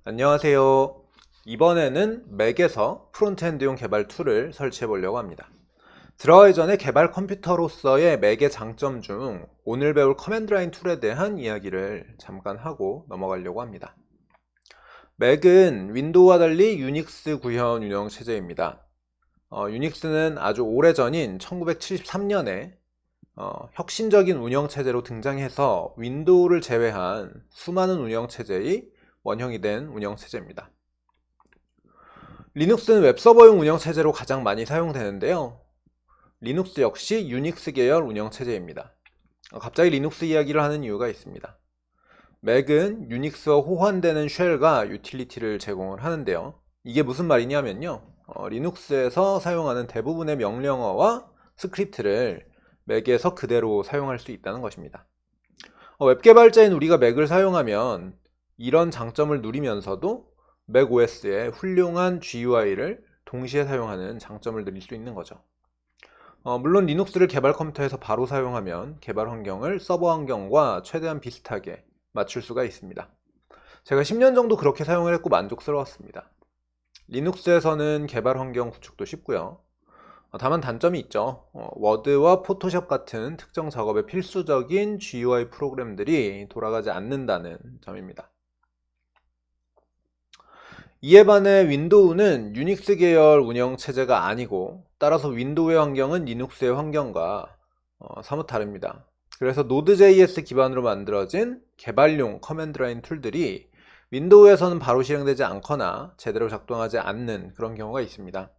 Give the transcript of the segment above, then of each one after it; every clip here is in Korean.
안녕하세요. 이번에는 맥에서 프론트엔드용 개발 툴을 설치해 보려고 합니다. 들어가기 전에 개발 컴퓨터로서의 맥의 장점 중 오늘 배울 커맨드 라인 툴에 대한 이야기를 잠깐 하고 넘어가려고 합니다. 맥은 윈도우와 달리 유닉스 구현 운영 체제입니다. 유닉스는 아주 오래전인 1973년에 혁신적인 운영 체제로 등장해서 윈도우를 제외한 수많은 운영 체제의 원형이 된 운영 체제입니다. 리눅스는 웹서버용 운영 체제로 가장 많이 사용되는데요. 리눅스 역시 유닉스 계열 운영 체제입니다. 갑자기 리눅스 이야기를 하는 이유가 있습니다. 맥은 유닉스와 호환되는 쉘과 유틸리티를 제공을 하는데요. 이게 무슨 말이냐면요. 리눅스에서 사용하는 대부분의 명령어와 스크립트를 맥에서 그대로 사용할 수 있다는 것입니다. 웹 개발자인 우리가 맥을 사용하면 이런 장점을 누리면서도 맥OS의 훌륭한 GUI를 동시에 사용하는 장점을 누릴 수 있는 거죠. 물론 리눅스를 개발 컴퓨터에서 바로 사용하면 개발 환경을 서버 환경과 최대한 비슷하게 맞출 수가 있습니다. 제가 10년 정도 그렇게 사용을 했고 만족스러웠습니다. 리눅스에서는 개발 환경 구축도 쉽고요. 다만 단점이 있죠. 워드와 포토샵 같은 특정 작업에 필수적인 GUI 프로그램들이 돌아가지 않는다는 점입니다. 이에 반해 윈도우는 유닉스 계열 운영 체제가 아니고 따라서 윈도우의 환경은 리눅스의 환경과 사뭇 다릅니다. 그래서 Node.js 기반으로 만들어진 개발용 커맨드 라인 툴들이 윈도우에서는 바로 실행되지 않거나 제대로 작동하지 않는 그런 경우가 있습니다.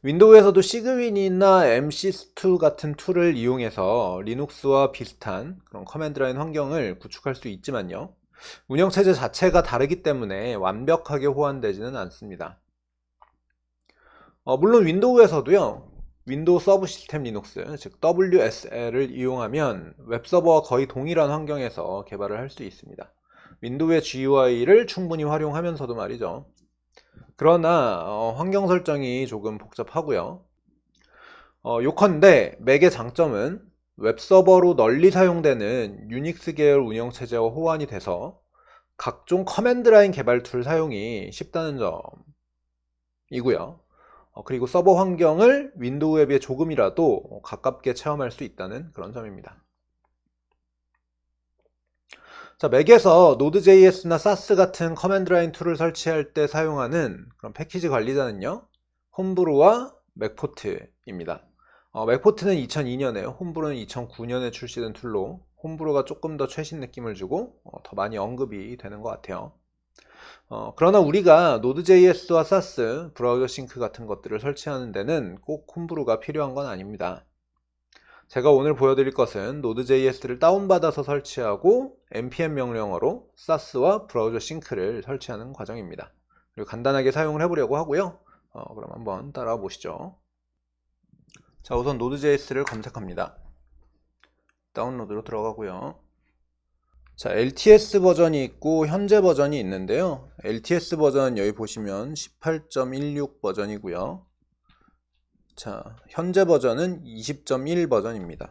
윈도우에서도 시그윈이나 MSys2 같은 툴을 이용해서 리눅스와 비슷한 그런 커맨드 라인 환경을 구축할 수 있지만요. 운영체제 자체가 다르기 때문에 완벽하게 호환되지는 않습니다. 물론 윈도우에서도요. 윈도우 서브 시스템 리눅스, 즉 WSL을 이용하면 웹서버와 거의 동일한 환경에서 개발을 할 수 있습니다. 윈도우의 GUI를 충분히 활용하면서도 말이죠. 그러나 환경 설정이 조금 복잡하고요. 요컨대 맥의 장점은 웹서버로 널리 사용되는 유닉스 계열 운영체제와 호환이 돼서 각종 커맨드 라인 개발 툴 사용이 쉽다는 점이고요. 그리고 서버 환경을 윈도우에 비해 조금이라도 가깝게 체험할 수 있다는 그런 점입니다. 자, 맥에서 Node.js나 Sass 같은 커맨드 라인 툴을 설치할 때 사용하는 그런 패키지 관리자는요. 홈브루와 맥포트입니다. 맥포트는 2002년에 홈브루는 2009년에 출시된 툴로 홈브루가 조금 더 최신 느낌을 주고 더 많이 언급이 되는 것 같아요. 그러나 우리가 Node.js와 Sass, 브라우저 싱크 같은 것들을 설치하는 데는 꼭 홈브루가 필요한 건 아닙니다. 제가 오늘 보여드릴 것은 Node.js를 다운받아서 설치하고 npm 명령어로 Sass와 브라우저 싱크를 설치하는 과정입니다. 그리고 간단하게 사용을 해보려고 하고요. 그럼 한번 따라와 보시죠. 자, 우선 Node.js를 검색합니다. 다운로드로 들어가고요. 자, LTS 버전이 있고 현재 버전이 있는데요. LTS 버전 여기 보시면 18.16 버전이고요. 자, 현재 버전은 20.1 버전입니다.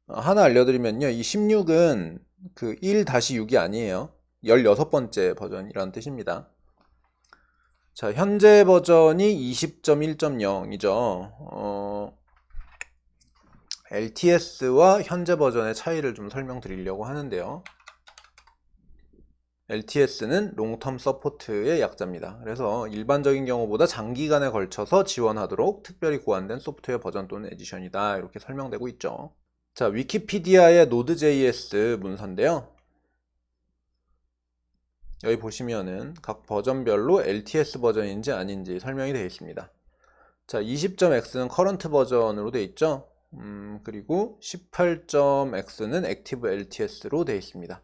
하나 알려드리면요. 이 16은 그 1-6이 아니에요. 16번째 버전이라는 뜻입니다. 자, 현재 버전이 20.1.0이죠. LTS와 현재 버전의 차이를 좀 설명드리려고 하는데요. LTS는 롱텀 서포트의 약자입니다. 그래서 일반적인 경우보다 장기간에 걸쳐서 지원하도록 특별히 고안된 소프트웨어 버전 또는 에디션이다. 이렇게 설명되고 있죠. 자, 위키피디아의 Node.js 문서인데요. 여기 보시면은 각 버전별로 LTS 버전인지 아닌지 설명이 되어 있습니다. 자, 20.x는 커런트 버전으로 되어 있죠. 그리고 18.x는 액티브 LTS로 되어 있습니다.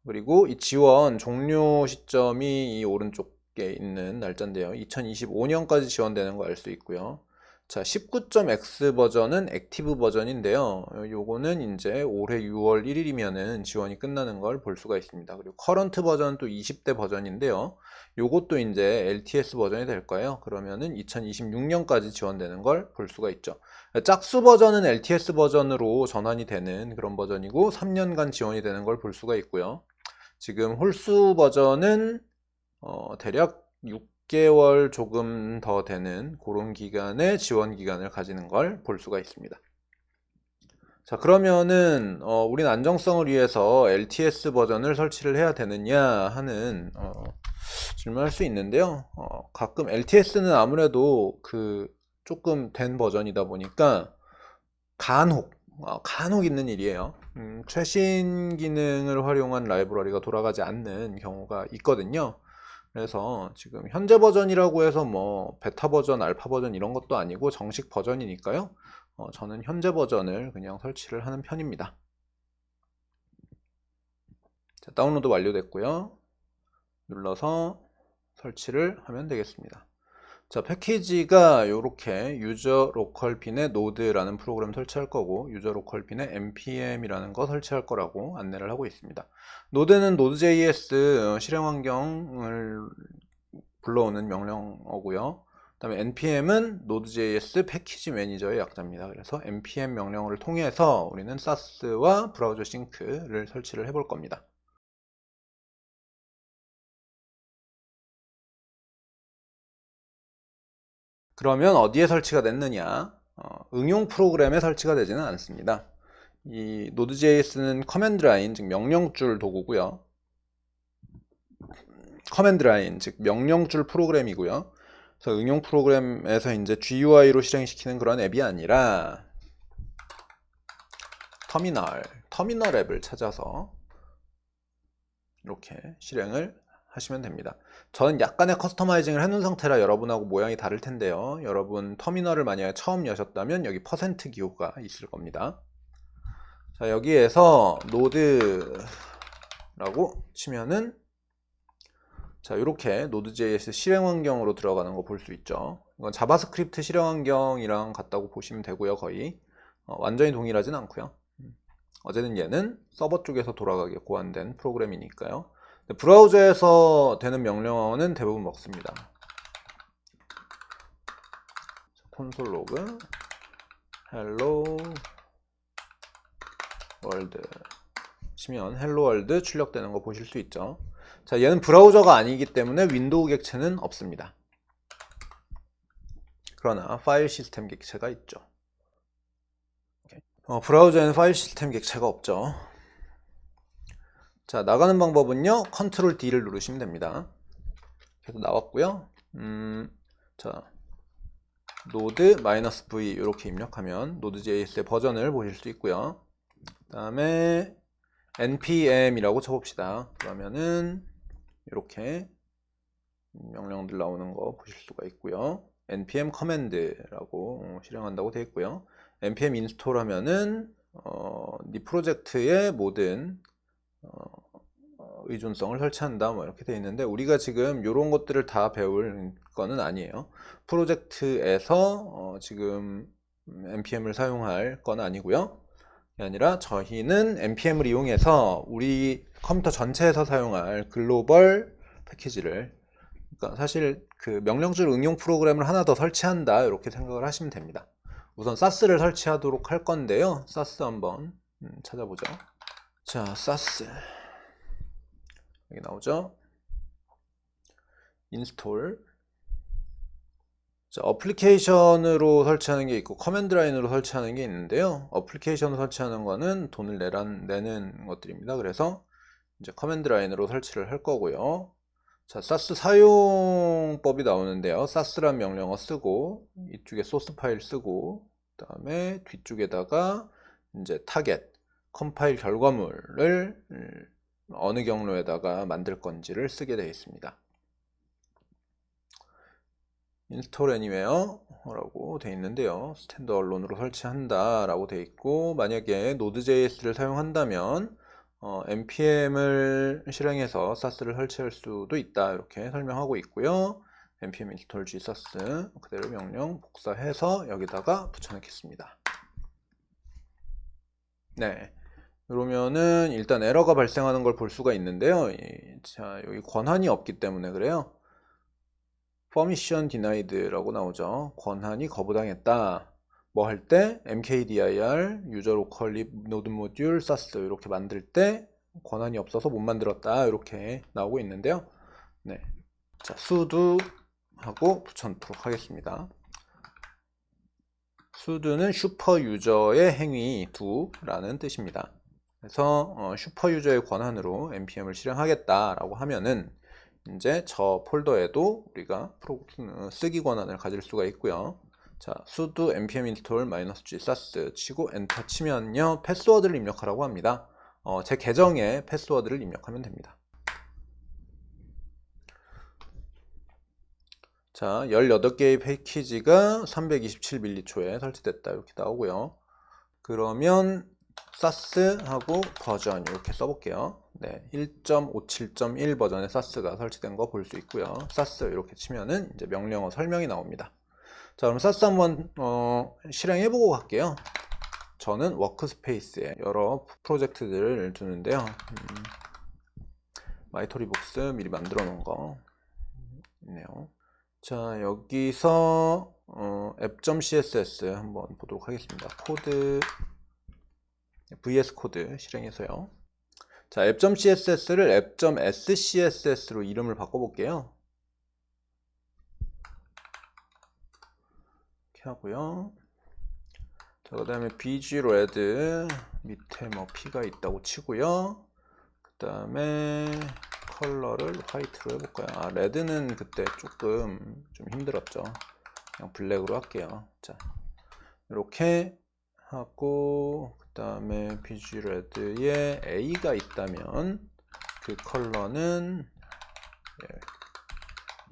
그리고 이 지원 종료 시점이 이 오른쪽에 있는 날짜인데요. 2025년까지 지원되는 거 알 수 있고요. 자, 19.x 버전은 액티브 버전인데요. 요거는 이제 올해 6월 1일이면은 지원이 끝나는 걸 볼 수가 있습니다. 그리고 커런트 버전은 또 20대 버전인데요. 요것도 이제 LTS 버전이 될 거예요. 그러면은 2026년까지 지원되는 걸 볼 수가 있죠. 짝수 버전은 LTS 버전으로 전환이 되는 그런 버전이고 3년간 지원이 되는 걸 볼 수가 있고요. 지금 홀수 버전은 대략 6개월 조금 더 되는 그런 기간의 지원 기간을 가지는 걸 볼 수가 있습니다. 자, 그러면은 우린 안정성을 위해서 LTS 버전을 설치를 해야 되느냐 하는 질문할 수 있는데요. 가끔 LTS는 아무래도 그 조금 된 버전이다 보니까 간혹 있는 일이에요. 최신 기능을 활용한 라이브러리가 돌아가지 않는 경우가 있거든요. 그래서 지금 현재 버전이라고 해서 뭐 베타 버전, 알파 버전 이런 것도 아니고 정식 버전이니까요. 저는 현재 버전을 그냥 설치를 하는 편입니다. 자, 다운로드 완료됐고요. 눌러서 설치를 하면 되겠습니다. 자, 패키지가 이렇게 유저 로컬 빈에 노드라는 프로그램 설치할 거고 유저 로컬 빈에 npm이라는 거 설치할 거라고 안내를 하고 있습니다. 노드는 node.js 실행 환경을 불러오는 명령어고요. 그 다음에 npm은 node.js 패키지 매니저의 약자입니다. 그래서 npm 명령어를 통해서 우리는 사스와 브라우저 싱크를 설치를 해볼 겁니다. 그러면 어디에 설치가 됐느냐? 응용 프로그램에 설치가 되지는 않습니다. 이 Node.js는 커맨드 라인, 즉 명령줄 도구고요. 커맨드 라인, 즉 명령줄 프로그램이고요. 그래서 응용 프로그램에서 이제 GUI로 실행시키는 그런 앱이 아니라 터미널 앱을 찾아서 이렇게 실행을 하시면 됩니다. 저는 약간의 커스터마이징을 해놓은 상태라 여러분하고 모양이 다를 텐데요. 여러분 터미널을 만약에 처음 여셨다면 여기 퍼센트 기호가 있을 겁니다. 자, 여기에서 노드라고 치면은 자, 이렇게 Node.js 실행 환경으로 들어가는 거 볼 수 있죠. 이건 자바스크립트 실행 환경이랑 같다고 보시면 되고요. 거의 완전히 동일하진 않고요. 어제는 얘는 서버 쪽에서 돌아가게 고안된 프로그램이니까요. 브라우저에서 되는 명령어는 대부분 먹습니다. 콘솔 로그 hello world 치면 hello world 출력되는 거 보실 수 있죠. 자, 얘는 브라우저가 아니기 때문에 윈도우 객체는 없습니다. 그러나 파일 시스템 객체가 있죠. 브라우저에는 파일 시스템 객체가 없죠. 자, 나가는 방법은요, 컨트롤 D를 누르시면 됩니다. 계속 나왔고요. 자, node-v 이렇게 입력하면 node.js의 버전을 보실 수 있고요. 그 다음에 npm이라고 쳐봅시다. 그러면은 이렇게 명령들 나오는 거 보실 수가 있고요. npm 커맨드라고 실행한다고 되어 있고요. npm 인스톨 하면은 네 프로젝트의 모든 의존성을 설치한다 뭐 이렇게 되어 있는데 우리가 지금 이런 것들을 다 배울 거는 아니에요. 프로젝트에서 지금 npm을 사용할 건 아니고요. 그게 아니라 저희는 npm을 이용해서 우리 컴퓨터 전체에서 사용할 글로벌 패키지를, 그러니까 사실 그 명령줄 응용 프로그램을 하나 더 설치한다 이렇게 생각을 하시면 됩니다. 우선 사스를 설치하도록 할 건데요. 사스 한번 찾아보죠. 자, 사스 여기 나오죠. 인스톨. 자, 어플리케이션으로 설치하는 게 있고 커맨드 라인으로 설치하는 게 있는데요. 어플리케이션으로 설치하는 거는 돈을 내는 것들입니다. 그래서 이제 커맨드 라인으로 설치를 할 거고요. 자, 사스 사용법이 나오는데요. 사스란 명령어 쓰고 이쪽에 소스 파일 쓰고 그 다음에 뒤쪽에다가 이제 타겟 컴파일 결과물을 어느 경로에다가 만들 건지를 쓰게 되어 있습니다. install anywhere 라고 되어 있는데요. 스탠드 언론으로 설치한다 라고 되어 있고, 만약에 node.js를 사용한다면 npm을 실행해서 사스를 설치할 수도 있다 이렇게 설명하고 있고요. npm install gsas 그대로 명령 복사해서 여기다가 붙여넣겠습니다. 네, 그러면은 일단 에러가 발생하는 걸 볼 수가 있는데요. 자, 여기 권한이 없기 때문에 그래요. permission denied라고 나오죠. 권한이 거부당했다. 뭐 할 때 mkdir user locally node module sas 이렇게 만들 때 권한이 없어서 못 만들었다 이렇게 나오고 있는데요. 네, 자 sudo 하고 붙여놓도록 하겠습니다. sudo는 슈퍼 유저의 행위 do라는 뜻입니다. 그래서 슈퍼 유저의 권한으로 npm을 실행하겠다라고 하면은 이제 저 폴더에도 우리가 쓰기 권한을 가질 수가 있고요. 자, sudo npm install -g sas 치고 엔터 치면요 패스워드를 입력하라고 합니다. 제 계정에 패스워드를 입력하면 됩니다. 자, 18개의 패키지가 327mAh에 설치됐다 이렇게 나오고요. 그러면 sas 하고 버전 이렇게 써볼게요. 네, 1.57.1 버전의 sas가 설치된 거 볼 수 있고요. sas 이렇게 치면은 이제 명령어 설명이 나옵니다. 자, 그럼 sas 한번 실행해보고 갈게요. 저는 워크스페이스에 여러 프로젝트들을 두는데요. 마이토리북스 미리 만들어 놓은 거 있네요. 자, 여기서 app.css 한번 보도록 하겠습니다. 코드 vs 코드 실행해서요. 자, app.css를 app.scss로 이름을 바꿔볼게요. 이렇게 하고요. 자, 그 다음에 bgred 밑에 뭐 p가 있다고 치고요. 그 다음에 컬러를 화이트로 해볼까요? 아, 레드는 그때 조금 좀 힘들었죠. 그냥 블랙으로 할게요. 자, 이렇게 하고 그 다음에 bgred에 a가 있다면 그 컬러는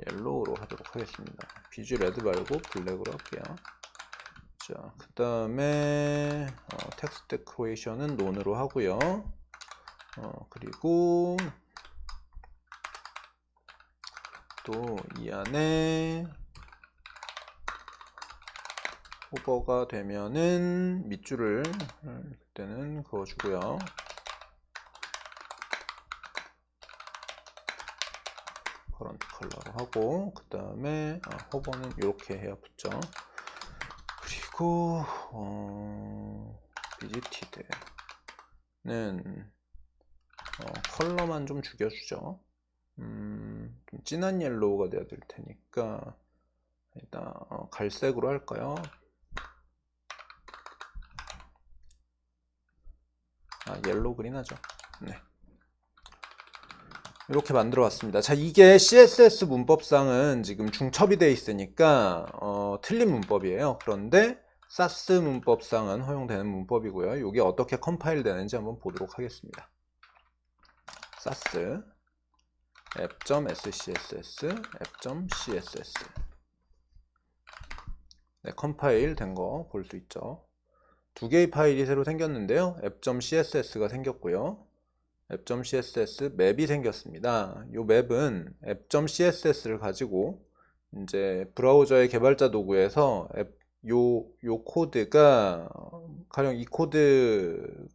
옐로우로 하도록 하겠습니다. bgred 말고 블랙으로 할게요. 자, 그 다음에 텍스트 크리에이션은 논으로 하고요. 그리고 또 이 안에 호버가 되면은 밑줄을 그때는 그어주고요. 커런트 컬러로 하고 그 다음에 호버는 이렇게 해야 붙죠. 그리고 visited는 컬러만 좀 죽여주죠. 좀 진한 옐로우가 돼야 될 테니까 일단 갈색으로 할까요? 옐로우 그린 하죠. 네. 이렇게 만들어 왔습니다. 자, 이게 CSS 문법상은 지금 중첩이 되어 있으니까 틀린 문법이에요. 그런데 사스 문법상은 허용되는 문법이고요. 이게 어떻게 컴파일 되는지 한번 보도록 하겠습니다. 사스 app.scss app.css 네, 컴파일 된 거 볼 수 있죠. 두 개의 파일이 새로 생겼는데요. app.css가 생겼고요. app.css 맵이 생겼습니다. 이 맵은 app.css를 가지고 이제 브라우저의 개발자 도구에서 요 코드가 가령 이 코드를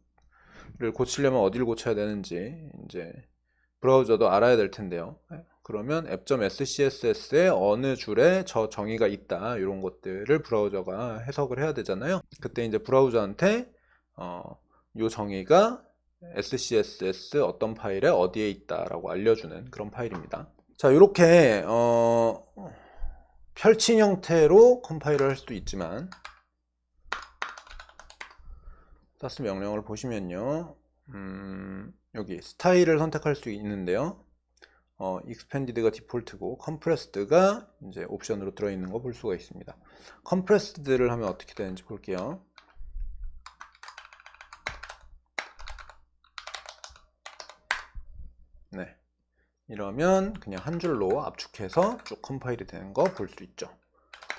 고치려면 어디를 고쳐야 되는지 이제 브라우저도 알아야 될 텐데요. 그러면 app.scss에 어느 줄에 저 정의가 있다 이런 것들을 브라우저가 해석을 해야 되잖아요. 그때 이제 브라우저한테 요 정의가 SCSS 어떤 파일에 어디에 있다라고 알려주는 그런 파일입니다. 자, 이렇게 펼친 형태로 컴파일을 할 수도 있지만 사스 명령을 보시면요, 여기 스타일을 선택할 수 있는데요. expanded가 디폴트고 compressed가 이제 옵션으로 들어있는 거 볼 수가 있습니다. compressed를 하면 어떻게 되는지 볼게요. 네, 이러면 그냥 한 줄로 압축해서 쭉 컴파일이 되는 거 볼 수 있죠.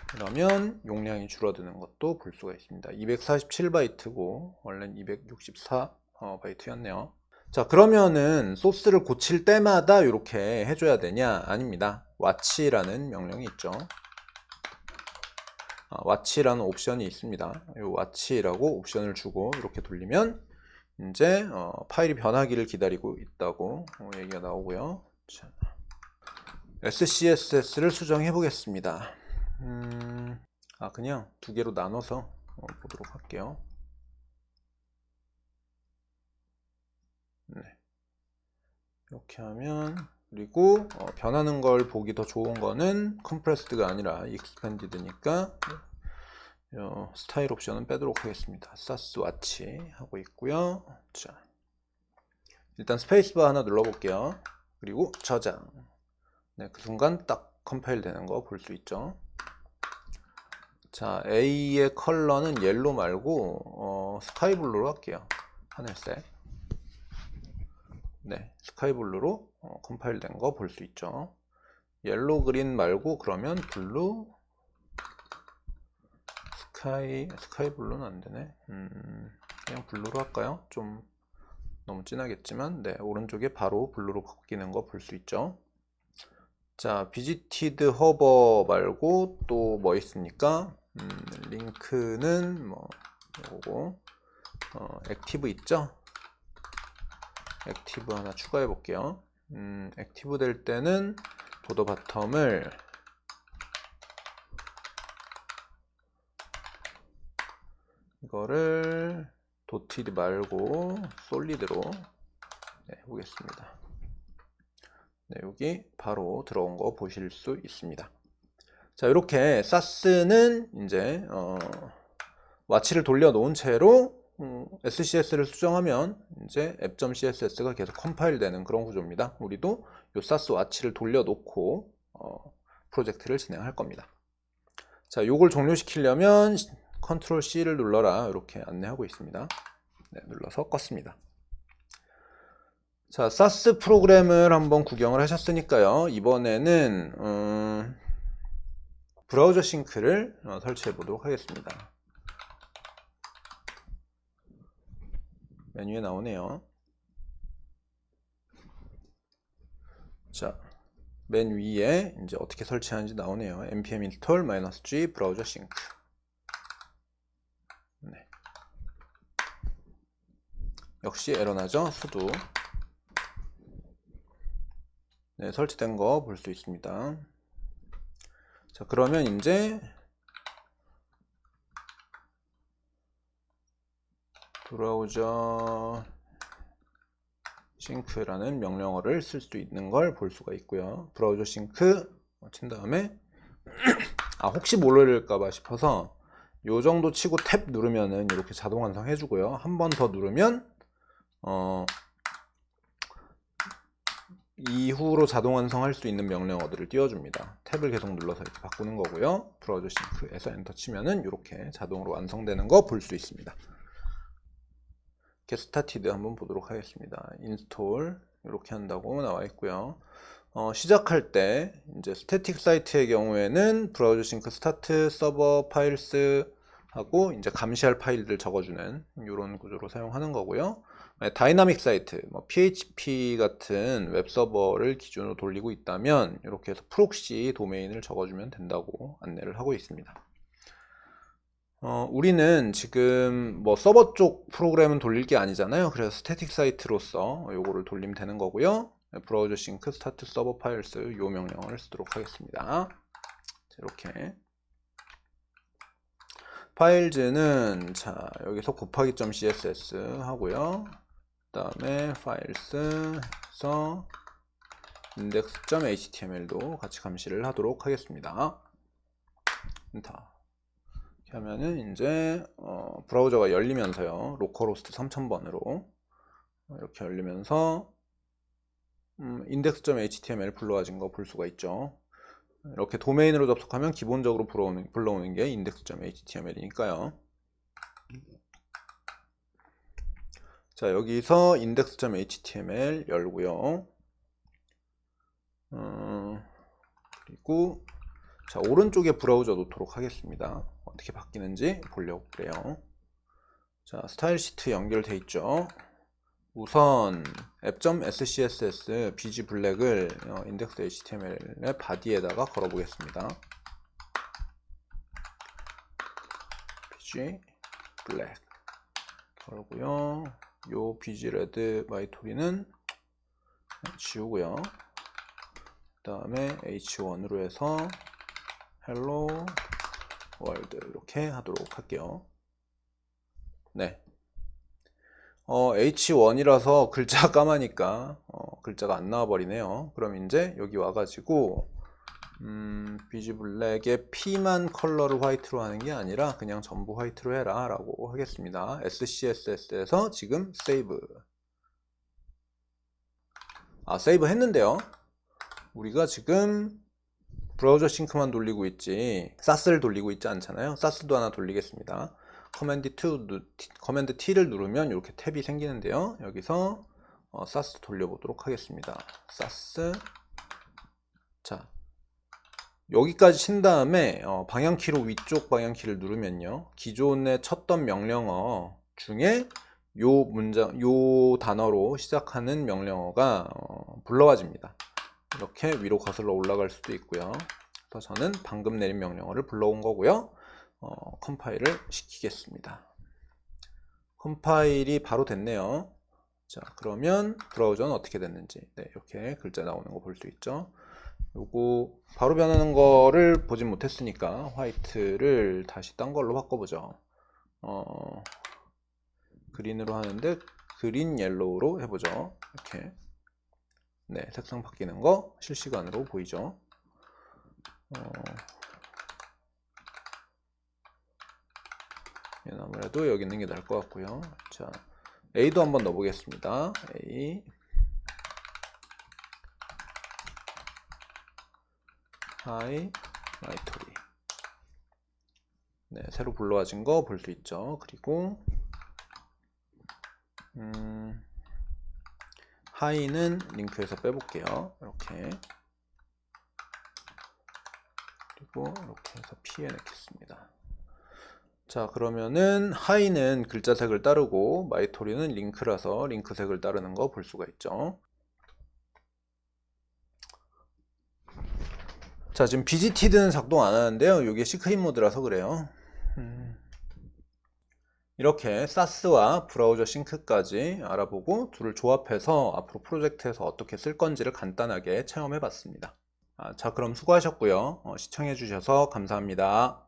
그러면 용량이 줄어드는 것도 볼 수가 있습니다. 247바이트고 원래는 264바이트였네요. 자, 그러면은 소스를 고칠 때마다 이렇게 해줘야 되냐? 아닙니다. watch라는 명령이 있죠. watch라는 옵션이 있습니다. 이 watch라고 옵션을 주고 이렇게 돌리면 이제 파일이 변하기를 기다리고 있다고 얘기가 나오고요. 자, SCSS를 수정해 보겠습니다. 그냥 두 개로 나눠서 보도록 할게요. 네. 이렇게 하면, 그리고 변하는 걸 보기 더 좋은 거는 컴프레스드가 아니라 익스펜디드니까 스타일 옵션은 빼도록 하겠습니다. 사스 와치 하고 있고요. 자, 일단 스페이스바 하나 눌러볼게요. 그리고 저장. 네, 그 순간 딱 컴파일 되는 거 볼 수 있죠. 자, A의 컬러는 옐로 말고 스카이블루로 할게요. 하늘색. 네, 스카이블루로 컴파일 된 거 볼 수 있죠. 옐로 그린 말고 그러면 블루, 스카이블루는 안 되네. 그냥 블루로 할까요? 좀 너무 진하겠지만, 네, 오른쪽에 바로 블루로 바뀌는 거 볼 수 있죠. 자, 비지티드 허버 말고 또 뭐 있습니까? 링크는 뭐 요거 액티브 있죠? 액티브 하나 추가해 볼게요. 액티브 될 때는 보더 바텀을 이거를 도티드 말고 솔리드로 해보겠습니다. 네, 여기 바로 들어온 거 보실 수 있습니다. 자, 이렇게 사스는 이제 와치를 돌려놓은 채로 SCS를 수정하면 이제 app.css가 계속 컴파일 되는 그런 구조입니다. 우리도 이 사스 와치를 돌려놓고 프로젝트를 진행할 겁니다. 자, 요걸 종료시키려면 컨트롤 C를 눌러라 이렇게 안내하고 있습니다. 네, 눌러서 껐습니다. 자, 사스 프로그램을 한번 구경을 하셨으니까요. 이번에는 브라우저 싱크를 설치해 보도록 하겠습니다. 메뉴에 나오네요. 자, 맨 위에 이제 어떻게 설치하는지 나오네요. npm install -g 브라우저 싱크. 네. 역시 에러 나죠? sudo. 네, 설치된 거 볼 수 있습니다. 자, 그러면 이제 브라우저 싱크라는 명령어를 쓸 수 있는 걸 볼 수가 있고요. 브라우저 싱크 친 다음에 혹시 모를까봐 싶어서 요 정도 치고 탭 누르면은 이렇게 자동 완성 해주고요. 한 번 더 누르면 이후로 자동 완성할 수 있는 명령어들을 띄워줍니다. 탭을 계속 눌러서 이렇게 바꾸는 거고요. 브라우저 싱크에서 엔터 치면은 이렇게 자동으로 완성되는 거 볼 수 있습니다. 스타티드 한번 보도록 하겠습니다. 인스톨 이렇게 한다고 나와 있고요. 시작할 때 이제 스태틱 사이트의 경우에는 브라우저 싱크 스타트 서버 파일스 하고 이제 감시할 파일들 적어주는 이런 구조로 사용하는 거고요. 다이나믹 사이트, 뭐 PHP 같은 웹 서버를 기준으로 돌리고 있다면 이렇게 해서 프록시 도메인을 적어주면 된다고 안내를 하고 있습니다. 우리는 지금 뭐 서버 쪽 프로그램은 돌릴 게 아니잖아요. 그래서 스태틱 사이트로서 요거를 돌리면 되는 거고요. 브라우저 싱크 스타트 서버 파일스 요 명령어를 쓰도록 하겠습니다. 이렇게 파일즈는 자 여기서 곱하기 .css 하고요. 그 다음에 파일스에서 index.html도 같이 감시를 하도록 하겠습니다. 엔터. 하면은 이제 브라우저가 열리면서요. 로컬호스트 3000번으로 이렇게 열리면서 index.html 불러와진 거 볼 수가 있죠. 이렇게 도메인으로 접속하면 기본적으로 불러오는 게 index.html이니까요. 자, 여기서 index.html 열고요. 그리고 자, 오른쪽에 브라우저 놓도록 하겠습니다. 어떻게 바뀌는지 보려고 그래요. 자, 스타일 시트 연결돼 있죠. 우선 app.scss bg 블랙을 index.html의 바디에다가 걸어 보겠습니다. bg 블랙 걸고요. 요 bg 레드 마이토리는 지우고요. 그 다음에 h1으로 해서 hello world 이렇게 하도록 할게요. 네. H1이라서 글자 까마니까 글자가 안 나와 버리네요. 그럼 이제 여기 와가지고 비즈블랙의 P만 컬러를 화이트로 하는 게 아니라 그냥 전부 화이트로 해라 라고 하겠습니다. SCSS에서 지금 세이브. 세이브 했는데요. 우리가 지금 브라우저 싱크만 돌리고 있지 사스를 돌리고 있지 않잖아요. 사스도 하나 돌리겠습니다. 커맨드 T를 누르면 이렇게 탭이 생기는데요. 여기서 사스 돌려보도록 하겠습니다. 사스. 자, 여기까지 친 다음에 방향키로 위쪽 방향키를 누르면요, 기존에 쳤던 명령어 중에 요 단어로 시작하는 명령어가 불러와집니다. 이렇게 위로 거슬러 올라갈 수도 있고요. 그래서 저는 방금 내린 명령어를 불러온 거고요. 컴파일을 시키겠습니다. 컴파일이 바로 됐네요. 자, 그러면 브라우저는 어떻게 됐는지, 네, 이렇게 글자 나오는 거 볼 수 있죠. 요거 바로 변하는 거를 보진 못했으니까 화이트를 다시 딴 걸로 바꿔보죠. 그린으로 하는데 그린 옐로우로 해보죠. 이렇게. 네, 색상 바뀌는 거 실시간으로 보이죠. 아무래도 여기 있는 게 나을 것 같고요. 자, A도 한번 넣어보겠습니다. A. 하이 마이토리. 네, 새로 불러와진 거 볼 수 있죠. 그리고 하이는 링크에서 빼볼게요. 이렇게. 그리고 이렇게 해서 P에 넣겠습니다. 자, 그러면은 하이는 글자색을 따르고 마이토리는 링크라서 링크색을 따르는 거 볼 수가 있죠. 자, 지금 BGT는 작동 안 하는데요. 이게 시크릿 모드라서 그래요. 이렇게 사스와 브라우저 싱크까지 알아보고 둘을 조합해서 앞으로 프로젝트에서 어떻게 쓸 건지를 간단하게 체험해 봤습니다. 자, 그럼 수고하셨고요. 시청해 주셔서 감사합니다.